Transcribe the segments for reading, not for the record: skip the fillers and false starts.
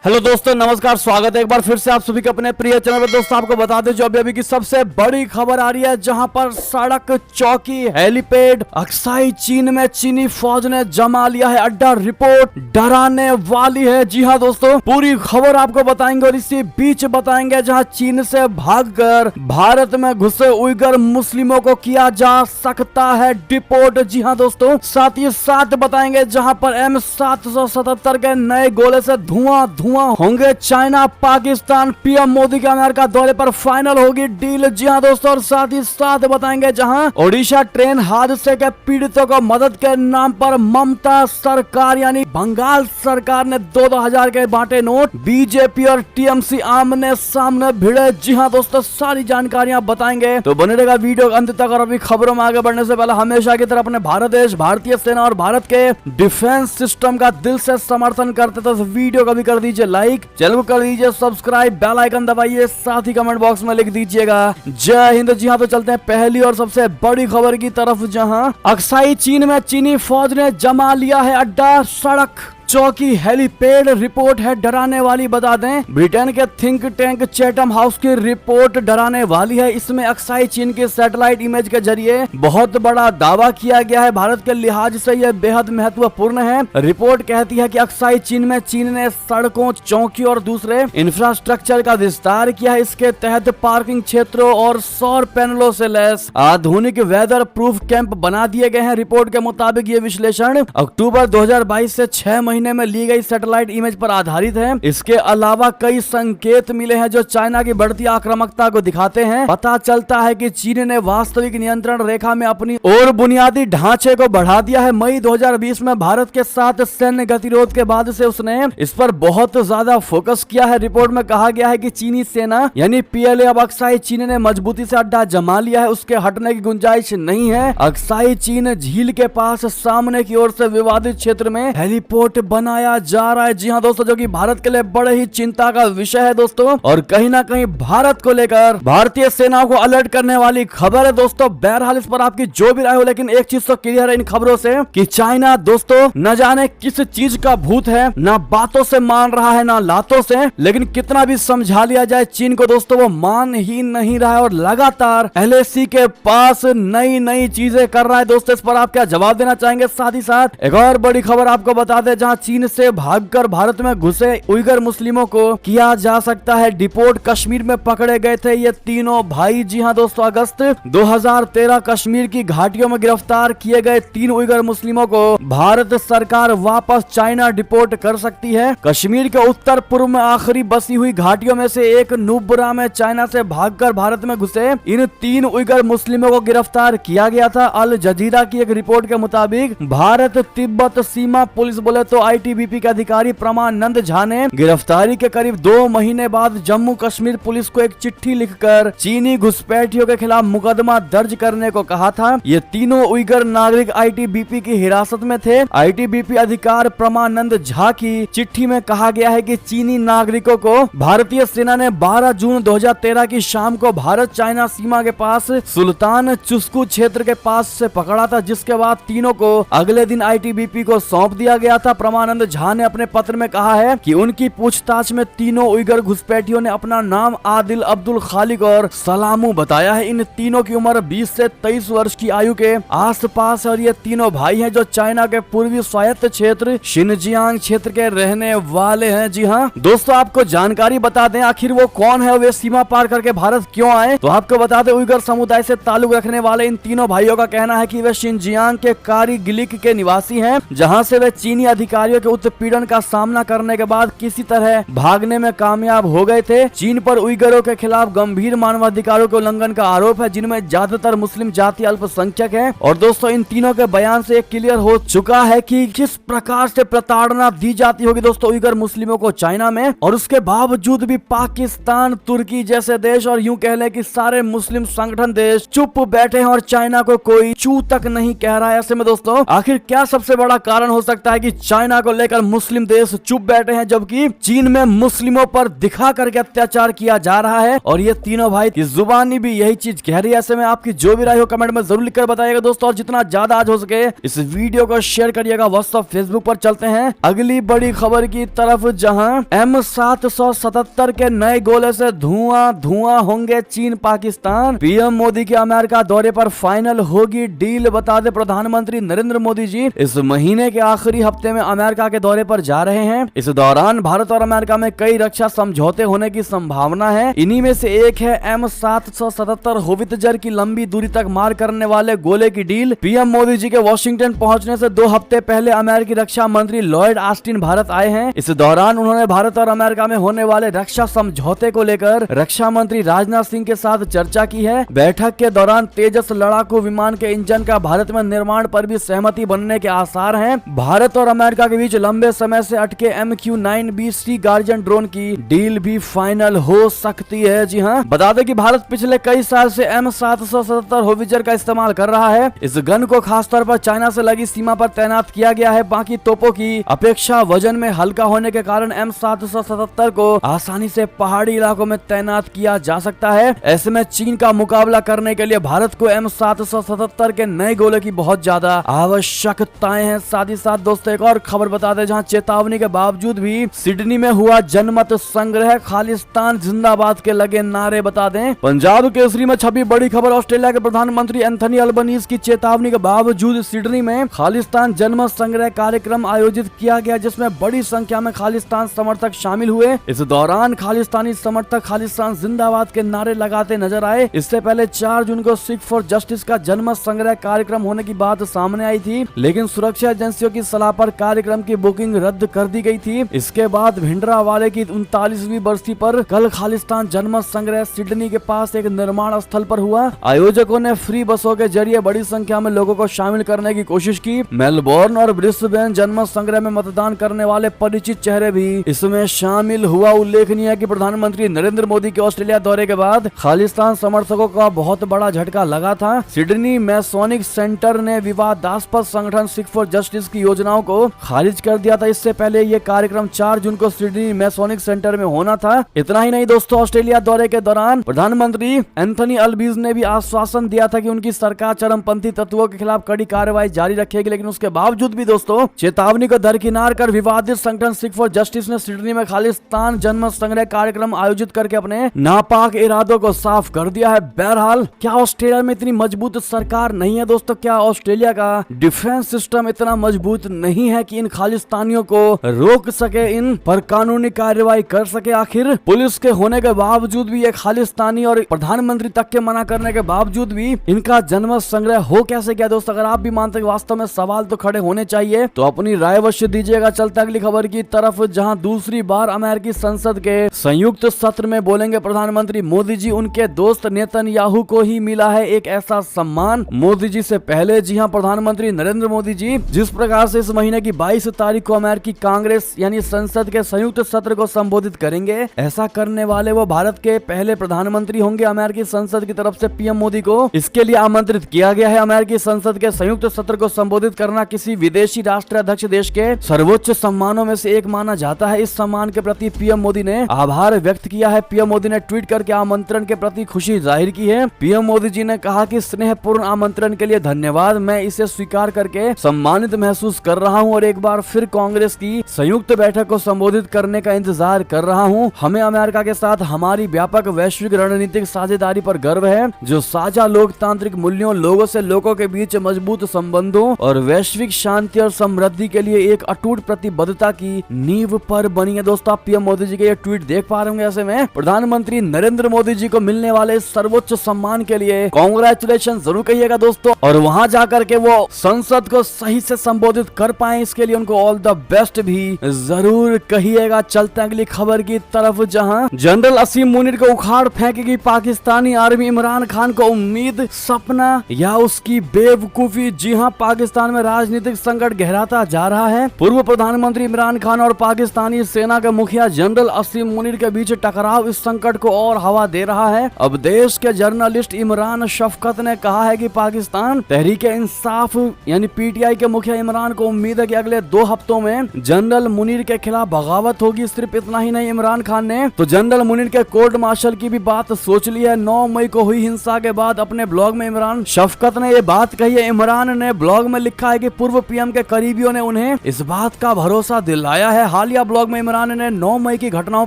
Hello दोस्तों, नमस्कार। स्वागत है एक बार फिर से आप सभी के अपने प्रिय चैनल में। दोस्तों आपको बता दें जो अभी की सबसे बड़ी खबर आ रही है, जहां पर सड़क, चौकी, हेलीपैड, अक्साई चीन में चीनी फौज ने जमा लिया है अड्डा। रिपोर्ट डराने वाली है। जी हाँ दोस्तों, पूरी खबर आपको बताएंगे और इसी बीच बताएंगे जहां चीन से भागकर भारत में घुसे उइगर मुस्लिमों को किया जा सकता है डिपोर्ट। जी हाँ दोस्तों, साथ ही साथ बताएंगे जहां पर M777 के नए गोले से धुआं होंगे। चाइना पाकिस्तान, पीएम मोदी के अमेरिका दौरे पर फाइनल होगी डील। जी हाँ दोस्तों, और साथ ही साथ बताएंगे जहां ओडिशा ट्रेन हादसे के पीड़ितों को मदद के नाम पर ममता सरकार यानी बंगाल सरकार ने 2,000 के बांटे नोट। बीजेपी और टीएमसी आमने सामने भिड़े। जी हाँ दोस्तों, सारी जानकारियां बताएंगे, तो बने रहेगा वीडियो अंत तक। और अभी खबरों में आगे बढ़ने से पहले हमेशा की तरह अपने भारत देश, भारतीय सेना और भारत के डिफेंस सिस्टम का दिल से समर्थन करते तो वीडियो को भी कर दीजिए लाइक, चैनल को कर दीजिए सब्सक्राइब, बेल आइकन दबाइए, साथ ही कमेंट बॉक्स में लिख दीजिएगा जय हिंद। जी हाँ, तो चलते हैं पहली और सबसे बड़ी खबर की तरफ, जहां अक्साई चीन में चीनी फौज ने जमा लिया है अड्डा। सड़क, चौकी, हेलीपैड, रिपोर्ट है डराने वाली। बता दें ब्रिटेन के थिंक टैंक चैथम हाउस की रिपोर्ट डराने वाली है। इसमें अक्साई चीन के सैटेलाइट इमेज के जरिए बहुत बड़ा दावा किया गया है। भारत के लिहाज से यह बेहद महत्वपूर्ण है। रिपोर्ट कहती है कि अक्साई चीन में चीन ने सड़कों, चौकी और दूसरे इंफ्रास्ट्रक्चर का विस्तार किया है। इसके तहत पार्किंग क्षेत्रों और सौर पैनलों से लैस आधुनिक वेदर प्रूफ कैंप बना दिए गए हैं। रिपोर्ट के मुताबिक ये विश्लेषण अक्टूबर 2022 से 6 महीने में ली गई सैटेलाइट इमेज पर आधारित है। इसके अलावा कई संकेत मिले हैं जो चाइना की बढ़ती आक्रामकता को दिखाते हैं। पता चलता है कि चीन ने वास्तविक नियंत्रण रेखा में अपनी और बुनियादी ढांचे को बढ़ा दिया है। मई 2020 में भारत के साथ सैन्य गतिरोध के बाद से उसने इस पर बहुत ज्यादा फोकस किया है। रिपोर्ट में कहा गया है कि चीनी सेना यानी PLA अब अक्साई चीन ने मजबूती से अड्डा जमा लिया है। उसके हटने की गुंजाइश नहीं है। अक्साई चीन झील के पास सामने की ओर से विवादित क्षेत्र में हेलीपोर्ट बनाया जा रहा है। जी हाँ दोस्तों, जो कि भारत के लिए बड़े ही चिंता का विषय है दोस्तों, और कहीं ना कहीं भारत को लेकर भारतीय सेना को अलर्ट करने वाली खबर है दोस्तों। बहरहाल इस पर आपकी जो भी राय हो, लेकिन एक चीज तो क्लियर है इन खबरों से कि चाइना दोस्तों न जाने किस चीज का भूत है, ना बातों से मान रहा है ना लातों से, लेकिन कितना भी समझा लिया जाए चीन को दोस्तों वो मान ही नहीं रहा है और लगातार LAC के पास नई नई चीजें कर रहा है। दोस्तों इस पर आप क्या जवाब देना चाहेंगे? साथ ही साथ एक और बड़ी खबर आपको बता दें, जहां चीन से भागकर भारत में घुसे उइगर मुस्लिमों को किया जा सकता है डिपोर्ट। कश्मीर में पकड़े गए थे ये तीनों भाई। जी हां दोस्तों, अगस्त 2013 कश्मीर की घाटियों में गिरफ्तार किए गए 3 उइगर मुस्लिमों को भारत सरकार वापस चाइना डिपोर्ट कर सकती है। कश्मीर के उत्तर पूर्व में आखिरी बसी हुई घाटियों में से एक नुब्रा में चाइना से भागकर भारत में घुसे इन 3 उइगर मुस्लिमों को गिरफ्तार किया गया था। अल जजीरा की एक रिपोर्ट के मुताबिक भारत तिब्बत सीमा पुलिस बोले तो ITBP के अधिकारी प्रमानंद झा ने गिरफ्तारी के करीब 2 महीने बाद जम्मू कश्मीर पुलिस को एक चिट्ठी लिखकर चीनी घुसपैठियों के खिलाफ मुकदमा दर्ज करने को कहा था। ये तीनों उइगर नागरिक ITBP की हिरासत में थे। ITBP अधिकार प्रमानंद झा की चिट्ठी में कहा गया है कि चीनी नागरिकों को भारतीय सेना ने 12 जून 2013 की शाम को भारत चाइना सीमा के पास सुल्तान चुस्कू क्षेत्र के पास से पकड़ा था, जिसके बाद तीनों को अगले दिन ITBP को सौंप दिया गया था। प्रमानंद झा ने अपने पत्र में कहा है कि उनकी पूछताछ में तीनों उइगर घुसपैठियों ने अपना नाम आदिल, अब्दुल खालिक और सलामू बताया है। इन तीनों की उम्र 20 से 23 वर्ष की आयु के आसपास है और ये तीनों भाई हैं जो चाइना के पूर्वी स्वायत्त क्षेत्र शिनजियांग क्षेत्र के रहने वाले हैं। जी हाँ दोस्तों, आपको जानकारी बता दें आखिर वो कौन है, वे सीमा पार करके भारत क्यों आए। तो आपको बता दें उइगर समुदाय से ताल्लुक रखने वाले इन तीनों भाइयों का कहना है कि वे शिनजियांग के कारीगिलिक के निवासी हैं, जहाँ से वे चीनी अधिकारियों के उत्पीड़न का सामना करने के बाद किसी तरह भागने में कामयाब हो गए थे। चीन पर उइगरों के खिलाफ गंभीर मानवाधिकारों के उल्लंघन का आरोप है, जिनमें ज्यादातर मुस्लिम जाति अल्पसंख्यक हैं। और दोस्तों इन तीनों के बयान से क्लियर हो चुका है कि किस प्रकार से प्रताड़ना दी जाती होगी दोस्तों उइगर मुस्लिमों को चाइना में। और उसके बावजूद भी पाकिस्तान, तुर्की जैसे देश और यूं कह लें कि सारे मुस्लिम संगठन देश चुप बैठे हैं और चाइना को कोई चू तक नहीं कह रहा है। ऐसे में दोस्तों आखिर क्या सबसे बड़ा कारण हो सकता है कि चाइना चाइना को लेकर मुस्लिम देश चुप बैठे हैं, जबकि चीन में मुस्लिमों पर दिखा करके अत्याचार किया जा रहा है और ये तीनों भाई की जुबानी भी यही चीज कह रही है। ऐसे में आपकी जो भी राय हो कमेंट में जरूर लिखकर बताइएगा दोस्तों, और जितना ज्यादा आज हो सके इस वीडियो को शेयर करिएगा व्हाट्सएप फेसबुक पर। चलते हैं अगली बड़ी खबर की तरफ, जहां M777 के नए गोले से धुआं धुआं होंगे चीन पाकिस्तान। पीएम मोदी के अमेरिका दौरे पर फाइनल होगी डील। बता दे प्रधानमंत्री नरेंद्र मोदी जी इस महीने के आखिरी हफ्ते में अमेरिका के दौरे पर जा रहे हैं। इस दौरान भारत और अमेरिका में कई रक्षा समझौते होने की संभावना है। इन्हीं में से एक है M777 होवित्जर की लंबी दूरी तक मार करने वाले गोले की डील। पीएम मोदी जी के वॉशिंगटन पहुंचने से 2 हफ्ते पहले अमेरिकी रक्षा मंत्री लॉयड ऑस्टिन भारत आए हैं। इस दौरान उन्होंने भारत और अमेरिका में होने वाले रक्षा समझौते को लेकर रक्षा मंत्री राजनाथ सिंह के साथ चर्चा की है। बैठक के दौरान तेजस लड़ाकू विमान के इंजन का भारत में निर्माण पर भी सहमति बनने के आसार हैं। भारत और अमेरिका के बीच लंबे समय से अटके MQ-9B सी गार्जियन ड्रोन की डील भी फाइनल हो सकती है। जी हाँ, बता दें कि भारत पिछले कई साल से M777 होवित्जर का इस्तेमाल कर रहा है। इस गन को खासतौर पर चाइना से लगी सीमा पर तैनात किया गया है। बाकी तोपों की अपेक्षा वजन में हल्का होने के कारण M777 को आसानी से पहाड़ी इलाकों में तैनात किया जा सकता है। ऐसे में चीन का मुकाबला करने के लिए भारत को M777 के नए गोले की बहुत ज्यादा आवश्यकताएं हैं। साथ ही साथ दोस्तों एक और खबर बता दें, जहां चेतावनी के बावजूद भी सिडनी में हुआ जनमत संग्रह, खालिस्तान जिंदाबाद के लगे नारे। बता दें पंजाब केसरी में छपी बड़ी खबर, ऑस्ट्रेलिया के प्रधानमंत्री एंथनी अल्बनीज की चेतावनी के बावजूद सिडनी में खालिस्तान जनमत संग्रह कार्यक्रम आयोजित किया गया, जिसमें बड़ी संख्या में खालिस्तान समर्थक शामिल हुए। इस दौरान खालिस्तानी समर्थक खालिस्तान जिंदाबाद के नारे लगाते नजर आए। इससे पहले 4 जून को सिख फॉर जस्टिस का जनमत संग्रह कार्यक्रम होने की बात सामने आई थी, लेकिन सुरक्षा एजेंसियों की सलाह पर कार्यक्रम की बुकिंग रद्द कर दी गई थी। इसके बाद भिंडरावाले की 39वीं बरसी पर कल खालिस्तान जनमत संग्रह सिडनी के पास एक निर्माण स्थल पर हुआ। आयोजकों ने फ्री बसों के जरिए बड़ी संख्या में लोगों को शामिल करने की कोशिश की। मेलबोर्न और ब्रिस्बेन जनमत संग्रह में मतदान करने वाले परिचित चेहरे भी इसमें शामिल हुआ। उल्लेखनीय है कि प्रधानमंत्री नरेंद्र मोदी के ऑस्ट्रेलिया दौरे के बाद खालिस्तान समर्थकों का बहुत बड़ा झटका लगा था। सिडनी मैसोनिक सेंटर ने विवादास्पद संगठन सिख फॉर जस्टिस की योजनाओं को खारिज कर दिया था। इससे पहले ये कार्यक्रम 4 जून को सिडनी मैसोनिक सेंटर में होना था। इतना ही नहीं दोस्तों, ऑस्ट्रेलिया दौरे के दौरान प्रधानमंत्री एंथनी अल्बनीज ने भी आश्वासन दिया था कि उनकी सरकार चरमपंथी तत्वों के खिलाफ कड़ी कार्रवाई जारी रखेगी, लेकिन उसके बावजूद भी दोस्तों चेतावनी को दरकिनार कर विवादित संगठन सिख फॉर जस्टिस ने सिडनी में खालिस्तान जनमत संग्रह कार्यक्रम आयोजित करके अपने नापाक इरादों को साफ कर दिया है। बहरहाल क्या ऑस्ट्रेलिया में इतनी मजबूत सरकार नहीं है दोस्तों? क्या ऑस्ट्रेलिया का डिफेंस सिस्टम इतना मजबूत नहीं है कि इन खालिस्तानियों को रोक सके, इन पर कानूनी कार्रवाई कर सके? आखिर पुलिस के होने के बावजूद भी ये खालिस्तानी और प्रधानमंत्री तक के मना करने के बावजूद भी इनका जनमत संग्रह हो कैसे गया? दोस्तों अगर आप भी मानते हैं वास्तव में सवाल तो खड़े होने चाहिए, तो अपनी राय अवश्य दीजिएगा। चलते अगली खबर की तरफ, जहां दूसरी बार अमेरिकी संसद के संयुक्त सत्र में बोलेंगे प्रधानमंत्री मोदी जी। उनके दोस्त नेतन्याहू को ही मिला है एक ऐसा सम्मान मोदी जी से पहले। जी हां, प्रधानमंत्री नरेंद्र मोदी जी जिस प्रकार से इस महीने की 22 तारीख को अमेरिकी कांग्रेस यानी संसद के संयुक्त सत्र को संबोधित करेंगे, ऐसा करने वाले वो भारत के पहले प्रधानमंत्री होंगे। अमेरिकी संसद की तरफ से पीएम मोदी को इसके लिए आमंत्रित किया गया है। अमेरिकी संसद के संयुक्त सत्र को संबोधित करना किसी विदेशी राष्ट्राध्यक्ष देश के सर्वोच्च सम्मानों में से एक माना जाता है। इस सम्मान के प्रति पीएम मोदी ने आभार व्यक्त किया है। पीएम मोदी ने ट्वीट करके आमंत्रण के प्रति खुशी जाहिर की है। पीएम मोदी जी ने कहा कि स्नेहपूर्ण आमंत्रण के लिए धन्यवाद, मैं इसे स्वीकार करके सम्मानित महसूस कर रहा हूं और एक बार फिर कांग्रेस की संयुक्त बैठक को संबोधित करने का इंतजार कर रहा हूं। हमें अमेरिका के साथ हमारी व्यापक वैश्विक रणनीतिक साझेदारी पर गर्व है, जो साझा लोकतांत्रिक मूल्यों, लोगों से लोगों के बीच मजबूत संबंधों और वैश्विक शांति और समृद्धि के लिए एक अटूट प्रतिबद्धता की नींव पर बनी है। दोस्तों आप पीएम मोदी जी के ये ट्वीट देख पा रहे होंगे। ऐसे में प्रधानमंत्री नरेंद्र मोदी जी को मिलने वाले सर्वोच्च सम्मान के लिए कांग्रेचुलेशन जरूर कहिएगा दोस्तों, और वहां जाकर के वो संसद को सही से संबोधित कर पाए, इसके लिए उनको ऑल द बेस्ट भी जरूर कहिएगा। चलते हैं अगली खबर की तरफ, जहां जनरल असीम मुनीर को उखाड़ फेंकेगी पाकिस्तानी आर्मी। इमरान खान को उम्मीद, सपना या उसकी बेवकूफी? जी हां, पाकिस्तान में राजनीतिक संकट गहराता जा रहा है। पूर्व प्रधानमंत्री इमरान खान और पाकिस्तानी सेना के मुखिया जनरल असीम मुनीर के बीच टकराव इस संकट को और हवा दे रहा है। अब देश के जर्नलिस्ट इमरान शफकत ने कहा है कि पाकिस्तान तहरीक इंसाफ यानी पीटीआई के मुखिया इमरान को उम्मीद है कि अगले अगले 2 हफ्तों में जनरल मुनीर के खिलाफ बगावत होगी। सिर्फ इतना ही नहीं, इमरान खान ने तो जनरल मुनीर के कोर्ट मार्शल की भी बात सोच ली है। 9 मई को हुई हिंसा के बाद अपने ब्लॉग में इमरान शफकत ने ये बात कही है। इमरान ने ब्लॉग में लिखा है कि पूर्व पीएम के करीबियों ने उन्हें इस बात का भरोसा दिलाया है। हालिया ब्लॉग में इमरान ने 9 मई की घटनाओं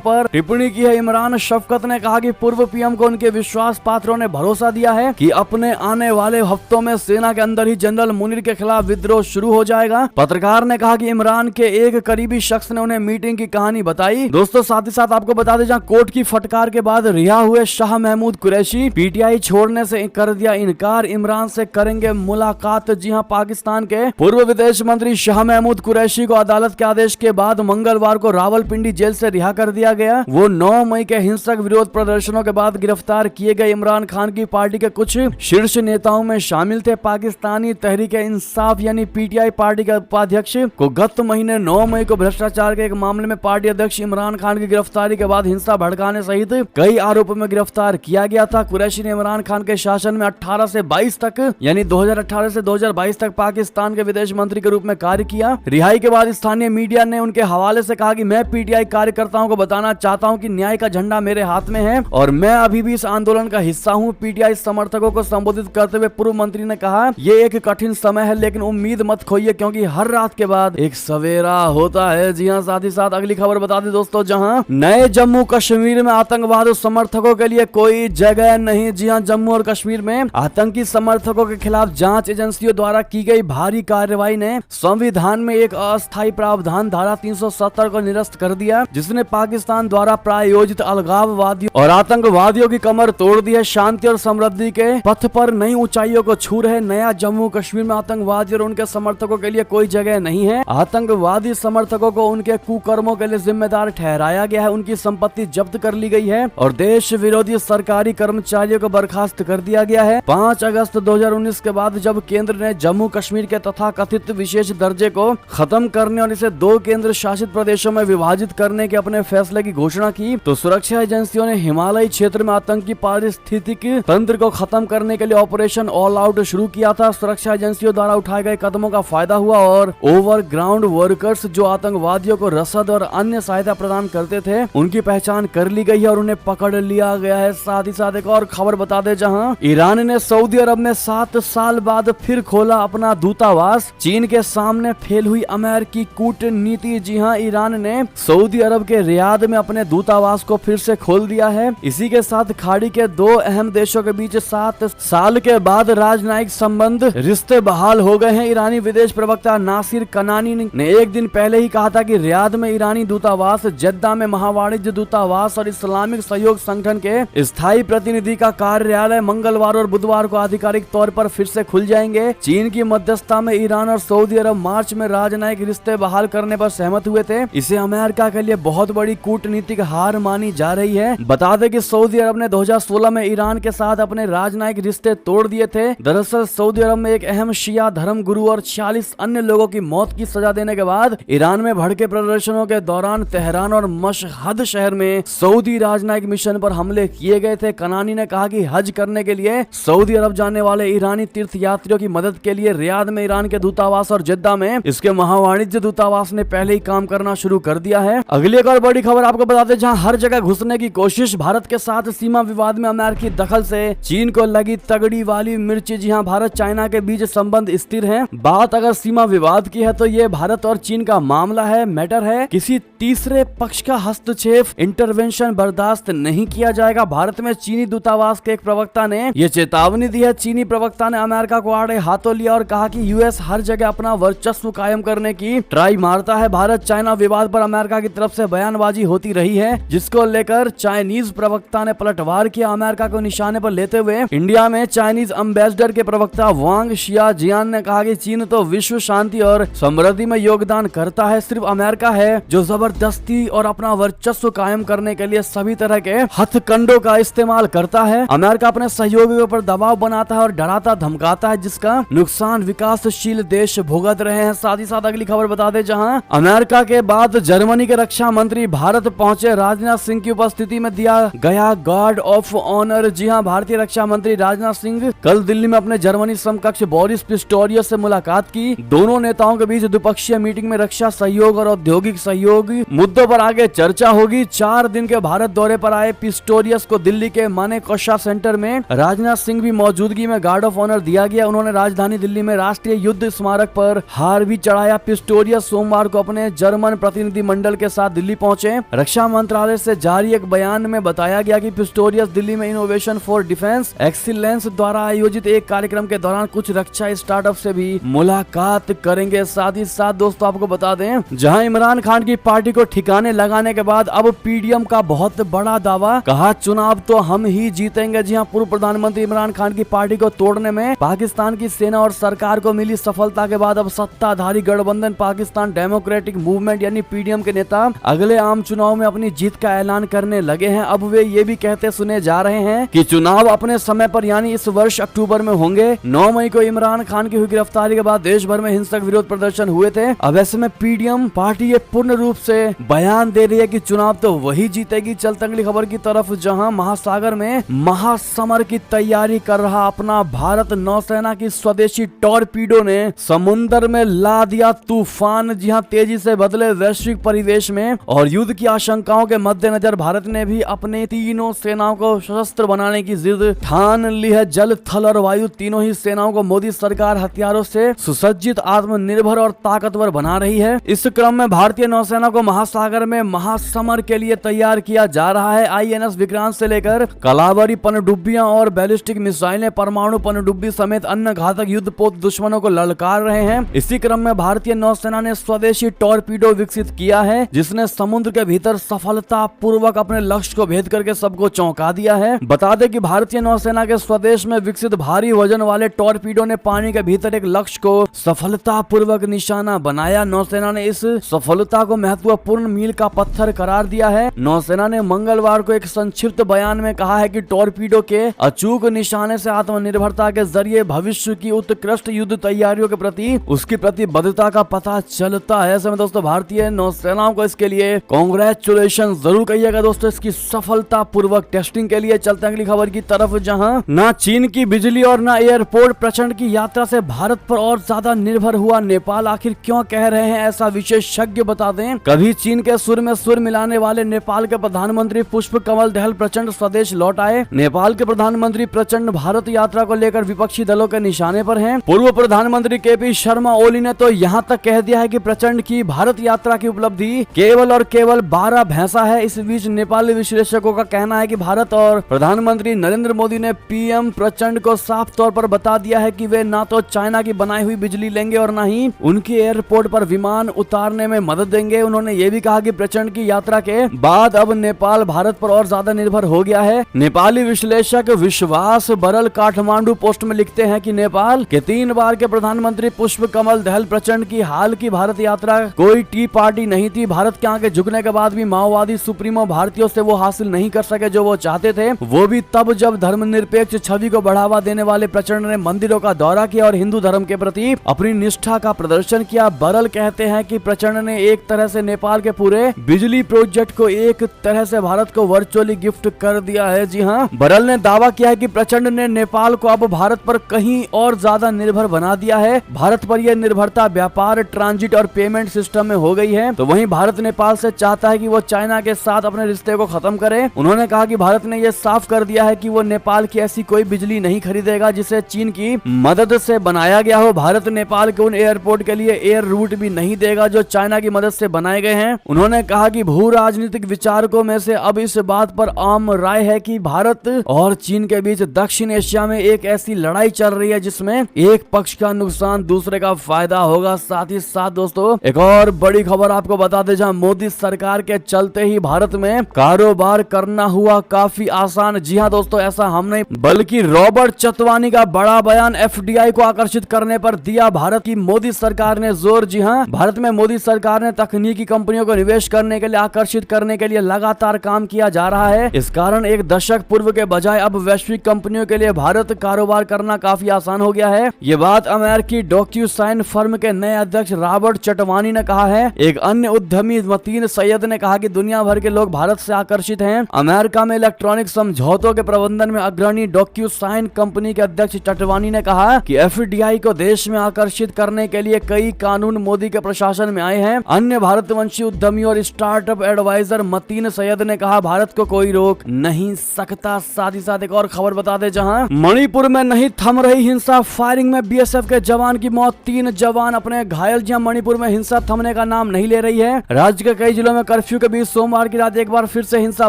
पर टिप्पणी की है। इमरान शफकत ने कहा कि पूर्व पीएम को उनके विश्वास पात्रों ने भरोसा दिया है कि अपने आने वाले हफ्तों में सेना के अंदर ही जनरल मुनीर के खिलाफ विद्रोह शुरू हो जाएगा। पत्रकार ने कहा कि इमरान के एक करीबी शख्स ने उन्हें मीटिंग की कहानी बताई। दोस्तों साथ ही साथ आपको बता दें, जहां कोर्ट की फटकार के बाद रिहा हुए शाह महमूद कुरैशी पीटीआई छोड़ने से कर दिया इनकार, इमरान से करेंगे मुलाकात। जी हां, पाकिस्तान के पूर्व विदेश मंत्री शाह महमूद कुरैशी को अदालत के आदेश के बाद मंगलवार को रावलपिंडी जेल से रिहा कर दिया गया। वो 9 मई के हिंसक विरोध प्रदर्शनों के बाद गिरफ्तार किए गए इमरान खान की पार्टी के कुछ शीर्ष नेताओं में शामिल थे। पाकिस्तानी तहरीक इंसाफ यानी पीटीआई पार्टी के उपाध्यक्ष को गत महीने 9 मई को भ्रष्टाचार के एक मामले में पार्टी अध्यक्ष इमरान खान की गिरफ्तारी के बाद हिंसा भड़काने सहित कई आरोपों में गिरफ्तार किया गया था। कुरैशी ने इमरान खान के शासन में 18 से 22 तक यानी 2018 से 2022 तक पाकिस्तान के विदेश मंत्री के रूप में कार्य किया। रिहाई के बाद स्थानीय मीडिया ने उनके हवाले से कहा कि मैं पीटीआई कार्यकर्ताओं को बताना चाहता हूं कि न्याय का झंडा मेरे हाथ में है और मैं अभी भी इस आंदोलन का हिस्सा हूं। पीटीआई समर्थकों को संबोधित करते हुए पूर्व मंत्री ने कहा, ये एक कठिन समय है लेकिन उम्मीद मत खोइए क्योंकि हर रात के बाद एक सवेरा होता है। जी हां, साथ ही साथ अगली खबर बता दें दोस्तों, जहां नए जम्मू कश्मीर में आतंकवाद समर्थकों के लिए कोई जगह नहीं। जी हां, जम्मू और कश्मीर में आतंकी समर्थकों के खिलाफ जांच एजेंसियों द्वारा की गई भारी कार्रवाई ने संविधान में एक अस्थायी प्रावधान धारा 370 को निरस्त कर दिया, जिसने पाकिस्तान द्वारा प्रायोजित अलगाववादियों और आतंकवादियों की कमर तोड़ दी है। शांति और समृद्धि के पथ पर नई ऊंचाइयों को छू रहे नया जम्मू कश्मीर में आतंकवादी और उनके समर्थकों के लिए कोई जगह नहीं है। आतंकवादी समर्थकों को उनके कुकर्मों के लिए जिम्मेदार ठहराया गया है, उनकी संपत्ति जब्त कर ली गई है और देश विरोधी सरकारी कर्मचारियों को बर्खास्त कर दिया गया है। 5 अगस्त 2019 के बाद जब केंद्र ने जम्मू कश्मीर के तथाकथित विशेष दर्जे को खत्म करने और इसे 2 केंद्र शासित प्रदेशों में विभाजित करने के अपने फैसले की घोषणा की, तो सुरक्षा एजेंसियों ने हिमालयी क्षेत्र में आतंकी पारिस्थितिक तंत्र को खत्म करने के लिए ऑपरेशन ऑल आउट शुरू किया था। सुरक्षा एजेंसियों द्वारा उठाए गए कदमों का फायदा हुआ और ओवरग्राउंड वर्कर्स जो आतंकवादियों को रसद और अन्य सहायता प्रदान करते थे, उनकी पहचान कर ली गई है और उन्हें पकड़ लिया गया है। साथ ही साथ एक और खबर बता दे, जहां ईरान ने सऊदी अरब में 7 साल बाद फिर खोला अपना दूतावास। चीन के सामने फेल हुई अमेरिकी कूटनीति। जी हां, ईरान ने सऊदी अरब के रियाद में अपने दूतावास को फिर से खोल दिया है। इसी के साथ खाड़ी के 2 अहम देशों के बीच 7 साल के बाद राजनयिक संबंध रिश्ते बहाल हो गए हैं। ईरानी विदेश प्रवक्ता नासिर कनानी ने एक दिन पहले ही कहा था कि रियाद में ईरानी दूतावास, जेद्दा में महावाणिज्य दूतावास और इस्लामिक सहयोग संगठन के स्थायी प्रतिनिधि का कार्यालय मंगलवार और बुधवार को आधिकारिक तौर पर फिर से खुल जाएंगे। चीन की मध्यस्थता में ईरान और सऊदी अरब मार्च में राजनयिक रिश्ते बहाल करने पर सहमत हुए थे। इसे अमेरिका के लिए बहुत बड़ी कूटनीतिक हार मानी जा रही है। बता दें कि सऊदी अरब ने 2016 में ईरान के साथ अपने राजनयिक रिश्ते तोड़ दिए थे। दरअसल सऊदी अरब में एक अहम शिया धर्म गुरु और 46 अन्य लोगों की मौत की सजा देने के बाद ईरान में भड़के प्रदर्शनों के दौरान तेहरान और मशहद शहर में सऊदी राजनयिक मिशन पर हमले किए गए थे। कनानी ने कहा कि हज करने के लिए सऊदी अरब जाने वाले ईरानी तीर्थ यात्रियों की मदद के लिए रियाद में ईरान के दूतावास और जेद्दा में इसके महावाणिज्य दूतावास ने पहले ही काम करना शुरू कर दिया है। अगली एक और बड़ी खबर आपको बताते, जहां हर जगह घुसने की कोशिश, भारत के साथ सीमा विवाद में अमेरिकी दखल से चीन को लगी तगड़ी वाली मिर्ची। जी हां, भारत चाइना के बीच संबंध स्थिर है। बात अगर सीमा विवाद की है तो ये भारत और चीन का मामला है, मैटर है। किसी तीसरे पक्ष का हस्तक्षेप, इंटरवेंशन बर्दाश्त नहीं किया जाएगा। भारत में चीनी दूतावास के एक प्रवक्ता ने यह चेतावनी दी है। चीनी प्रवक्ता ने अमेरिका को आड़े हाथों लिया और कहा कि यूएस हर जगह अपना वर्चस्व कायम करने की ट्राई मारता है। भारत चाइना विवाद पर अमेरिका की तरफ से बयानबाजी होती रही है, जिसको लेकर चाइनीज प्रवक्ता ने पलटवार किया। अमेरिका को निशाने पर लेते हुए इंडिया में चाइनीज एम्बेसडर के प्रवक्ता वांग शियाजियान ने कहा कि चीन तो विश्व शांति और समृद्धि में योगदान करता है, सिर्फ अमेरिका है जो जबरदस्ती और अपना वर्चस्व कायम करने के लिए सभी तरह के हथकंडों का इस्तेमाल करता है। अमेरिका अपने सहयोगियों पर दबाव बनाता है और डराता धमकाता है, जिसका नुकसान विकासशील देश भुगत रहे हैं। साथ ही साथ अगली खबर बता दें, जहां अमेरिका के बाद जर्मनी के रक्षा मंत्री भारत पहुंचे। राजनाथ सिंह की उपस्थिति में दिया गया गार्ड ऑफ ऑनर। जी हां, भारतीय रक्षा मंत्री राजनाथ सिंह कल दिल्ली में अपने जर्मनी समकक्ष बोरिस पिस्टोरियस से मुलाकात की। दोनों नेताओं के बीच बीच द्विपक्षीय मीटिंग में रक्षा सहयोग और औद्योगिक सहयोग मुद्दों पर आगे चर्चा होगी। 4 दिन के भारत दौरे पर आए पिस्टोरियस को दिल्ली के मानेकशॉ सेंटर में राजनाथ सिंह भी मौजूदगी में गार्ड ऑफ ऑनर दिया गया। उन्होंने राजधानी दिल्ली में राष्ट्रीय युद्ध स्मारक पर हार भी चढ़ाया। पिस्टोरियस सोमवार को अपने जर्मन प्रतिनिधि मंडल के साथ दिल्ली पहुंचे। रक्षा मंत्रालय से जारी एक बयान में बताया गया कि पिस्टोरियस दिल्ली में इनोवेशन फॉर डिफेंस एक्सीलेंस द्वारा आयोजित एक कार्यक्रम के दौरान कुछ रक्षा स्टार्टअप से भी मुलाकात करेंगे। साथ ही साथ दोस्तों आपको बता दें, जहां इमरान खान की पार्टी को ठिकाने लगाने के बाद अब पीडीएम का बहुत बड़ा दावा, कहा चुनाव तो हम ही जीतेंगे। जी हां, पूर्व प्रधानमंत्री इमरान खान की पार्टी को तोड़ने में पाकिस्तान की सेना और सरकार को मिली सफलता के बाद अब सत्ताधारी गठबंधन पाकिस्तान डेमोक्रेटिक मूवमेंट यानी पीडीएम के नेता अगले आम चुनाव में अपनी जीत का ऐलान करने लगे हैं। अब वे ये भी कहते सुने जा रहे हैं कि चुनाव अपने समय पर यानी इस वर्ष अक्टूबर में होंगे। 9 मई को इमरान खान की हुई गिरफ्तारी के बाद देश भर में हिंसक विरोध प्रदर्शन हुए थे। अब ऐसे में पीडीएम पार्टी ये पूर्ण रूप से बयान दे रही है कि चुनाव तो वही जीतेगी। चलते अगली खबर की तरफ, जहां महासागर में महासमर की तैयारी कर रहा अपना भारत, नौसेना की स्वदेशी टॉरपीडो ने समुद्र में ला दिया तूफान। जी हां, तेजी से बदले वैश्विक परिवेश में और युद्ध की आशंकाओं के मद्देनजर भारत ने भी अपने तीनों सेनाओं को सशस्त्र बनाने की जिद ठान ली है। जल, थल और वायु तीनों ही सेनाओं को मोदी सरकार हथियारों से सुसज्जित, आत्मनिर्भर और ताकतवर बना रही है। इस क्रम में भारतीय नौसेना को महासागर में महासमर के लिए तैयार किया जा रहा है। आईएनएस विक्रांत से लेकर कलाबारी पनडुब्बियां और बैलिस्टिक मिसाइलें, परमाणु पनडुब्बी समेत अन्य घातक युद्धपोत दुश्मनों को ललकार रहे हैं। इसी क्रम में भारतीय नौसेना ने स्वदेशी टॉरपीडो विकसित किया है, जिसने समुद्र के भीतर सफलता पूर्वक अपने लक्ष्य को भेद करके सबको चौंका दिया है। बता दें कि भारतीय नौसेना के स्वदेश में विकसित भारी वजन वाले टॉरपीडो ने पानी के भीतर एक लक्ष्य को सफलता पूर्वक निशाना बनाया। नौसेना ने इस सफलता को महत्वपूर्ण मील का पत्थर करार दिया है। नौसेना ने मंगलवार को एक संक्षिप्त बयान में कहा है कि टॉरपीडो के अचूक निशाने से आत्मनिर्भरता के जरिए भविष्य की उत्कृष्ट युद्ध तैयारियों के प्रति उसकी प्रतिबद्धता का पता चलता है। ऐसे में दोस्तों भारतीय नौसेनाओं को इसके लिए कांग्रेचुलेशन जरूर कहिएगा दोस्तों, इसकी सफलता पूर्वक टेस्टिंग के लिए। चलते हैं अगली खबर की तरफ, जहां ना चीन की बिजली और ना एयरपोर्ट, प्रचंड की यात्रा से भारत पर और ज्यादा निर्भर हुआ नेपाल। आखिर क्यों कह रहे हैं ऐसा, विशेषज्ञ बता दें। कभी चीन के सुर में सुर मिलाने वाले नेपाल के प्रधानमंत्री पुष्प कमल दहल प्रचंड स्वदेश लौट आए। नेपाल के प्रधानमंत्री प्रचंड भारत यात्रा को लेकर विपक्षी दलों के निशाने पर हैं। पूर्व प्रधानमंत्री केपी शर्मा ओली ने तो यहां तक कह दिया है कि प्रचंड की भारत यात्रा की उपलब्धि केवल और केवल 12 भैंसा है। इस बीच नेपाली विश्लेषकों का कहना है कि भारत और प्रधानमंत्री नरेंद्र मोदी ने पीएम प्रचंड को साफ तौर पर बता दिया है कि वे ना तो चाइना की बनाई हुई बिजली लेंगे और ना ही उनके एयरपोर्ट पर विमान उतारने में मदद देंगे। उन्होंने ये भी कहा कि प्रचंड की यात्रा के बाद अब नेपाल भारत पर और ज्यादा निर्भर हो गया है। नेपाली विश्लेषक विश्वास बरल काठमांडू पोस्ट में लिखते हैं कि नेपाल के 3 बार के प्रधानमंत्री पुष्प कमल दहल प्रचंड की हाल की भारत यात्रा कोई टी पार्टी नहीं थी। भारत के आगे झुकने के बाद भी माओवादी सुप्रीमो भारतीयों से वो हासिल नहीं कर सके जो वो चाहते थे, वो भी तब जब धर्मनिरपेक्ष छवि को बढ़ावा देने वाले प्रचंड ने मंदिरों का दौरा किया और हिंदू धर्म के प्रति अपनी निष्ठा का प्रदर्शन किया। बरल कहते हैं कि प्रचंड ने एक तरह से नेपाल के पूरे बिजली प्रोजेक्ट को एक तरह से भारत को वर्चुअली गिफ्ट कर दिया है। जी हाँ, बरल ने दावा किया है कि प्रचंड ने नेपाल को अब भारत पर कहीं और ज्यादा निर्भर बना दिया है। भारत पर यह निर्भरता व्यापार, ट्रांजिट और पेमेंट सिस्टम में हो गई है, तो वहीं भारत नेपाल से चाहता है कि वो चाइना के साथ अपने रिश्ते को खत्म करे। उन्होंने कहा कि भारत ने यह साफ कर दिया है कि वो नेपाल की ऐसी कोई बिजली नहीं खरीदेगा जिसे चीन की मदद से बनाया गया हो। भारत नेपाल के उन एयरपोर्ट के लिए एयर रूट भी नहीं देगा जो चाइना की मदद से बनाए गए हैं। उन्होंने कहा कि भू राजनीतिक विचारकों में से अब इस बात पर आम राय है कि भारत और चीन के बीच दक्षिण एशिया में एक ऐसी लड़ाई चल रही है जिसमें एक पक्ष का नुकसान दूसरे का फायदा होगा। साथ ही साथ दोस्तों एक और बड़ी खबर आपको बता दें, जहां मोदी सरकार के चलते ही भारत में कारोबार करना हुआ काफी आसान। जी हां दोस्तों, ऐसा हम नहीं बल्कि रॉबर्ट चतवानी का बड़ा बयान एफडीआई को आकर्षित करने पर दिया भारत की मोदी सरकार ने जोर। जी हां, भारत में मोदी सरकार ने तकनीकी कंपनियों को निवेश करने के लिए आकर्षित करने के लिए लगातार काम किया जा रहा है। इस कारण एक दशक पूर्व के बजाय अब वैश्विक कंपनियों के लिए भारत कारोबार करना काफी आसान हो गया है। ये बात अमेरिकी डॉक्यूसाइन फर्म के नए अध्यक्ष रॉबर्ट चटवानी ने कहा है। एक अन्य उद्यमी मतीन सैयद ने कहा कि दुनिया भर के लोग भारत से आकर्षित हैं। अमेरिका में इलेक्ट्रॉनिक समझौतों के प्रबंधन में अग्रणी डॉक्यूसाइन कंपनी के अध्यक्ष चटवानी ने कहा कि एफडीआई को देश में आकर्षित करने के लिए कई कानून मोदी के प्रशासन में आए हैं। अन्य भारतवंशी उद्यमी और स्टार्टअप एडवाइजर मतीन सैयद ने कहा, भारत को कोई रोक नहीं सकता। साथ ही साथ एक और खबर बता दे, जहां मणिपुर में नहीं थम रही हिंसा, फायरिंग में बीएसएफ के जवान की मौत, 3 जवान अपने घायल। जहां मणिपुर में हिंसा थमने का नाम नहीं ले रही है। राज्य के कई जिलों में कर्फ्यू के बीच सोमवार की रात एक बार फिर से हिंसा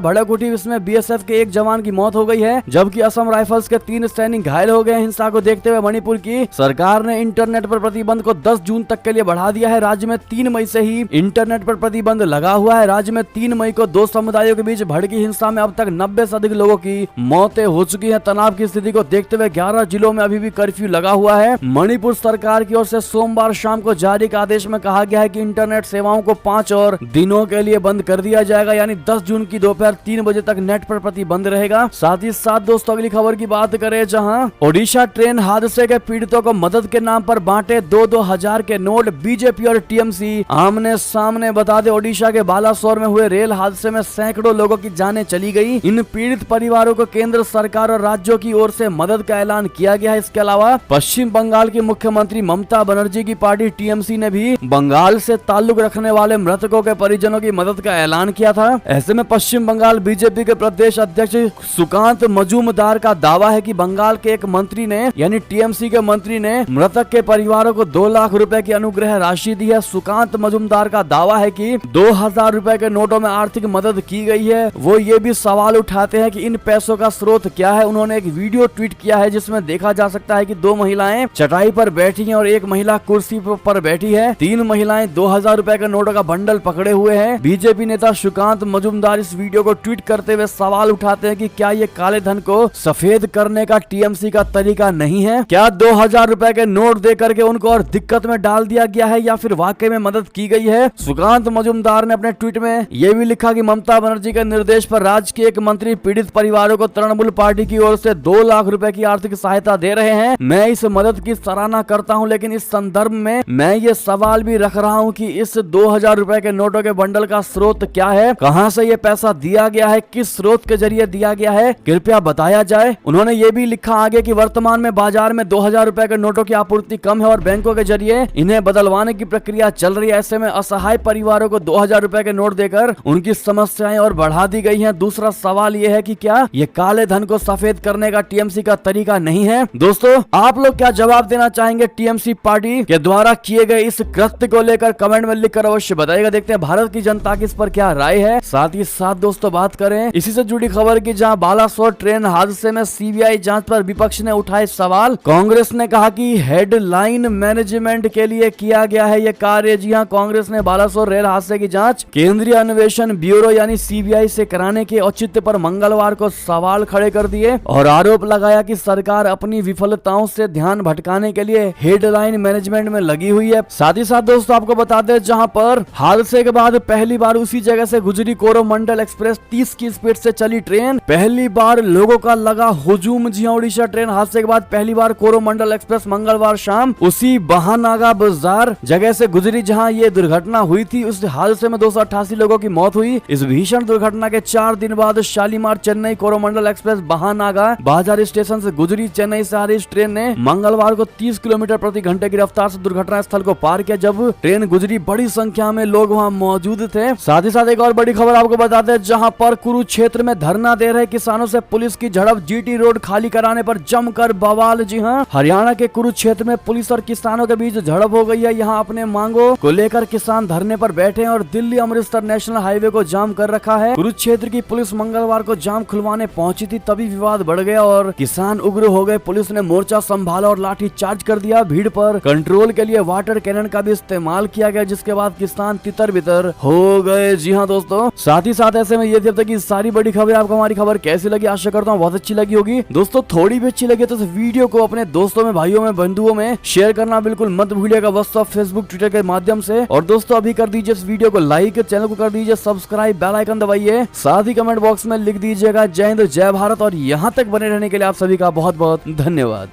भड़क उठी। इसमें बीएसएफ के 1 जवान की मौत हो गई है, जबकि असम राइफल्स के 3 सैनिक घायल हो गए। हिंसा को देखते हुए मणिपुर की सरकार ने इंटरनेट पर प्रतिबंध को 10 जून तक के लिए बढ़ा दिया है। राज्य में 3 मई से ही इंटरनेट पर प्रतिबंध लगा हुआ है। राज्य में 3 मई को 2 समुदायों के बीच भड़की हिंसा में अब तक 90 से अधिक लोगों की मौतें हो चुकी हैं। तनाव की स्थिति को देखते हुए 11 जिलों में अभी भी कर्फ्यू लगा हुआ है। मणिपुर सरकार की ओर से सोमवार शाम को जारी एक आदेश में कहा गया है कि इंटरनेट सेवाओं को 5 और दिनों के लिए बंद कर दिया जाएगा, यानी 10 जून की दोपहर 3 बजे तक नेट पर प्रतिबंध रहेगा। साथ ही साथ दोस्तों अगली खबर की बात करें, जहां ओडिशा ट्रेन हादसे के पीड़ितों को मदद के नाम पर बांटे 2-2 हजार के नोट। बीजेपी और टीएमसी आमने सामने। बता दे, ओडिशा के बालासोर में हुए रेल हादसे में सैकड़ों लोगों की जानें चली गई। इन पीड़ित परिवारों को केंद्र सरकार और राज्यों की ओर से मदद का ऐलान किया गया है। इसके अलावा पश्चिम बंगाल की मुख्यमंत्री ममता बनर्जी की पार्टी टीएमसी ने भी बंगाल से ताल्लुक रखने वाले मृतकों के परिजनों की मदद का ऐलान किया था। ऐसे में पश्चिम बंगाल बीजेपी के प्रदेश अध्यक्ष सुकांत मजूमदार का दावा है कि बंगाल के एक मंत्री ने, यानी टीएमसी के मंत्री ने मृतक के परिवारों को 2 लाख रुपए की अनुग्रह राशि दी है। सुकांत मजूमदार का दावा है कि 2000 रुपए के नोटों में आर्थिक मदद की गई है। वो ये भी सवाल उठाते हैं कि इन पैसों का स्रोत क्या है। उन्होंने एक वीडियो ट्वीट किया है जिसमें देखा जा सकता है कि 2 महिलाएं चटाई पर बैठी हैं और एक महिला कुर्सी पर बैठी है। 3 महिलाएं 2000 रुपए के नोटों का बंडल पकड़े हुए हैं। बीजेपी नेता सुकांत मजूमदार इस वीडियो को ट्वीट करते हुए सवाल उठाते हैं कि क्या ये काले धन को सफेद करने का टीएमसी का तरीका नहीं है? क्या 2000 रुपए के नोट दे करके उनको और दिक्कत में डाल दिया गया है या फिर वाकई में मदद की गई है? सुकांत मजूमदार ने अपने ट्वीट में यह भी लिखा कि ममता बनर्जी के निर्देश पर राज्य के एक मंत्री पीड़ित परिवारों को तृणमूल पार्टी की ओर से 2 लाख रुपए की आर्थिक सहायता दे रहे हैं। मैं इस मदद की सराहना करता हूं, लेकिन इस संदर्भ में मैं ये सवाल भी रख रहा हूं कि इस 2000 रुपए के नोटों के बंडल का स्रोत क्या है, कहां से ये पैसा दिया गया है, किस स्रोत के जरिए दिया गया है, कृपया बताया जाए। उन्होंने ये भी लिखा आगे कि वर्तमान में बाजार में 2000 रुपए के नोटों की आपूर्ति कम है और बैंकों के जरिए इन्हें बदलवाने की प्रक्रिया चल रही है। ऐसे में असहाय परिवारों को 2000 रुपए के नोट देकर उनकी समस्याएं और बढ़ा दी गई हैं। दूसरा सवाल यह है कि क्या ये काले धन को सफेद करने का टीएमसी का तरीका नहीं है? दोस्तों, आप लोग क्या जवाब देना चाहेंगे टीएमसी पार्टी के द्वारा किए गए इस कृत्य को लेकर? कमेंट में लिखकर अवश्य बताइएगा। देखते हैं भारत की जनता की इस पर क्या राय है। साथ ही साथ दोस्तों बात करें इसी से जुड़ी खबर की, जहां बालासोर ट्रेन हादसे में सीबीआई जांच पर विपक्ष ने उठाए सवाल। कांग्रेस ने कहा कि हेडलाइन मैनेजमेंट के लिए किया गया है ये कार्य। जी हां, कांग्रेस ने बालासोर रेल हादसे की जांच केंद्रीय अन्वेषण ब्यूरो यानी सीबीआई से कराने के औचित्य पर मंगलवार को सवाल खड़े कर दिए और आरोप लगाया कि सरकार अपनी विफलताओं से ध्यान भटकाने के लिए हेडलाइन मैनेजमेंट में लगी हुई है। साथ ही साथ दोस्तों आपको बता दें, जहां पर हादसे के बाद पहली बार उसी जगह से गुजरी कोरोमंडल एक्सप्रेस 30 की स्पीड से चली ट्रेन। पहली बार लोगों का लगा हुजूम। जी हां, ओडिशा ट्रेन हादसे के बाद पहली बार कोरोमंडल एक्सप्रेस मंगलवार शाम उसी बहानागा बाजार जगह से गुजरी जहां ये दुर्घटना हुई थी। उस हादसे में 288 लोगों की मौत हुई। इस भीषण दुर्घटना के 4 दिन बाद शालीमार चेन्नई कोरोमंडल एक्सप्रेस बहानागा बाजार स्टेशन से गुजरी। चेन्नई से आ रही इस ट्रेन ने मंगलवार को 30 किलोमीटर प्रति घंटे की रफ्तार से दुर्घटना स्थल को पार किया। जब ट्रेन गुजरी, बड़ी संख्या में लोग वहां मौजूद थे। साथ ही साथ एक और बड़ी खबर आपको बता दें, जहां पर कुरुक्षेत्र में धरना दे रहे किसानों से पुलिस की झड़प। जीटी रोड खाली कराने पर जमकर बवाल। जी हां, हरियाणा के कुरुक्षेत्र में पुलिस और किसानों के बीच झड़प हो गई है। यहां अपने मांगों को लेकर किसान धरने पर बैठे हैं और दिल्ली अमृतसर नेशनल हाईवे को जाम कर रखा है। कुरुक्षेत्र की पुलिस मंगलवार को जाम खुलवाने पहुंची थी, तभी विवाद बढ़ गया और किसान उग्र हो गए। पुलिस ने मोर्चा संभाला और लाठी चार्ज कर दिया। भीड़ पर कंट्रोल के लिए वाटर कैनन का भी इस्तेमाल किया गया, जिसके बाद किसान तितर बितर हो गए। जी हाँ दोस्तों, साथ ही साथ ऐसे में ये थे कि सारी बड़ी खबरें आपको हमारी खबर कैसी लगी, आशा करता हूँ बहुत अच्छी लगी होगी। दोस्तों थोड़ी भी अच्छी लगी तो इस वीडियो को अपने दोस्तों में, भाइयों में, बंधुओं में शेयर करना बिल्कुल मत भूलिएगा, व्हाट्सएप, फेसबुक, ट्विटर के माध्यम से। और दोस्तों अभी कर दीजिए इस वीडियो को लाइक, चैनल को कर दीजिए सब्सक्राइब, बेल आइकन दबाइए, साथ ही कमेंट बॉक्स में लिख दीजिएगा जय हिंद, जय भारत। और यहाँ तक बने रहने के लिए आप सभी का बहुत बहुत धन्यवाद।